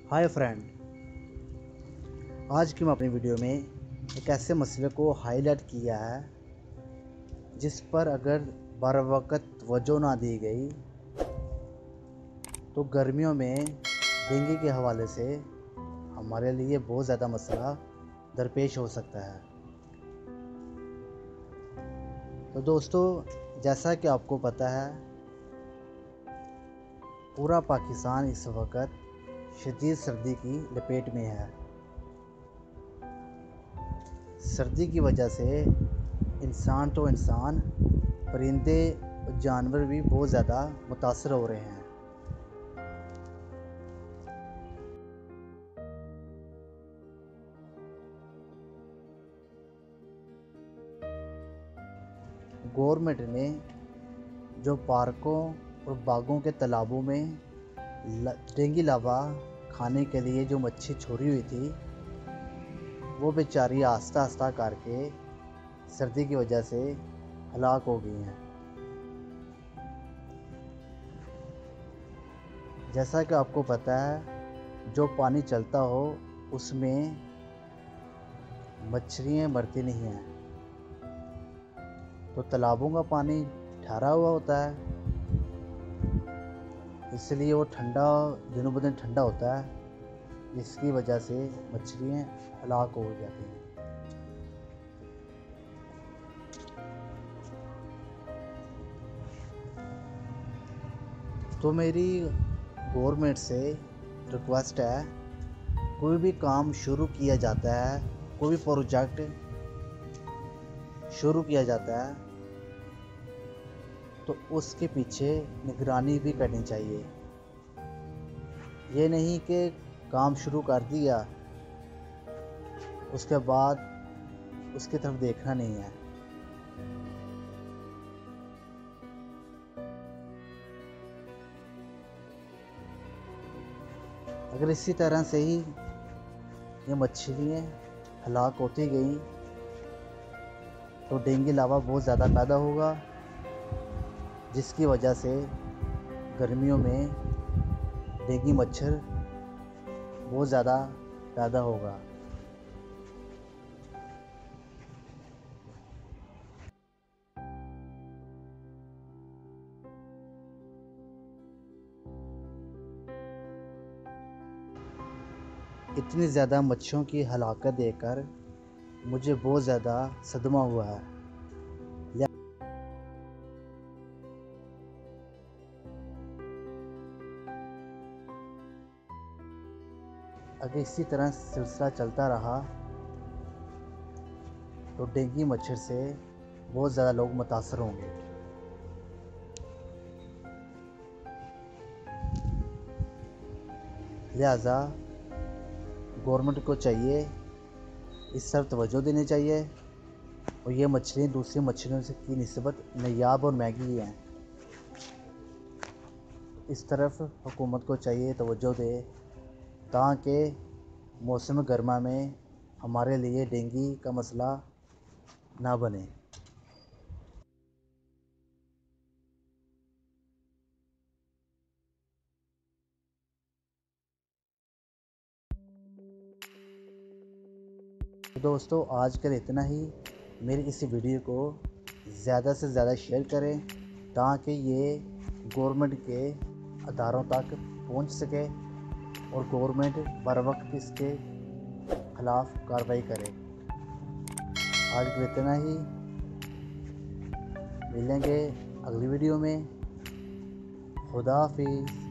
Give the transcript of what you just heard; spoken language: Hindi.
हाय फ्रेंड, आज की मैं अपनी वीडियो में एक ऐसे मसले को हाईलाइट किया है जिस पर अगर बर वक्त तवज्जो ना दी गई तो गर्मियों में डेंगू के हवाले से हमारे लिए बहुत ज़्यादा मसला दरपेश हो सकता है। तो दोस्तों, जैसा कि आपको पता है, पूरा पाकिस्तान इस वक्त शदीद सर्दी की लपेट में है। सर्दी की वजह से इंसान तो इंसान, परिंदे और जानवर भी बहुत ज़्यादा मुतासर हो रहे हैं। गवर्नमेंट ने जो पार्कों और बागों के तालाबों में डेंगू लावा खाने के लिए जो मच्छी छोड़ी हुई थी, वो बेचारी आस्ता आस्ता करके सर्दी की वजह से हलाक हो गई हैं। जैसा कि आपको पता है, जो पानी चलता हो उसमें मछलियाँ मरती नहीं हैं, तो तालाबों का पानी ठहरा हुआ होता है, इसलिए वो ठंडा दिनों ब दिन ठंडा होता है, जिसकी वजह से मछलियाँ हलाक हो जाती हैं। तो मेरी गवर्नमेंट से रिक्वेस्ट है, कोई भी काम शुरू किया जाता है, कोई भी प्रोजेक्ट शुरू किया जाता है, तो उसके पीछे निगरानी भी करनी चाहिए। ये नहीं कि काम शुरू कर दिया उसके बाद उसकी तरफ देखना नहीं है। अगर इसी तरह से ही ये मछलियाँ हलाक होती गई तो डेंगू लावा बहुत ज़्यादा पैदा होगा, जिसकी वजह से गर्मियों में डेंगू मच्छर बहुत ज़्यादा पैदा होगा। इतनी ज़्यादा मच्छरों की हलाकत देखकर मुझे बहुत ज़्यादा सदमा हुआ है। अगर इसी तरह सिलसिला चलता रहा तो डेंगू मच्छर से बहुत ज़्यादा लोग मुतासर होंगे। लिहाजा गवर्नमेंट को चाहिए इस तरफ तवज्जो देनी चाहिए, और ये मछलियाँ दूसरी मछलियों से की निस्बत नायाब और महंगी हैं। इस तरफ हुकूमत को चाहिए तवज्जो दे, ताकि मौसम गर्मा में हमारे लिए डेंगू का मसला ना बने। तो दोस्तों, आज के लिए इतना ही। मेरी इस वीडियो को ज़्यादा से ज़्यादा शेयर करें, ताकि ये गवर्नमेंट के अदारों तक पहुंच सके और गवर्नमेंट बर वक्त इसके खिलाफ कार्रवाई करे। आज के लिए इतना ही, मिलेंगे अगली वीडियो में। खुदा हाफिज़।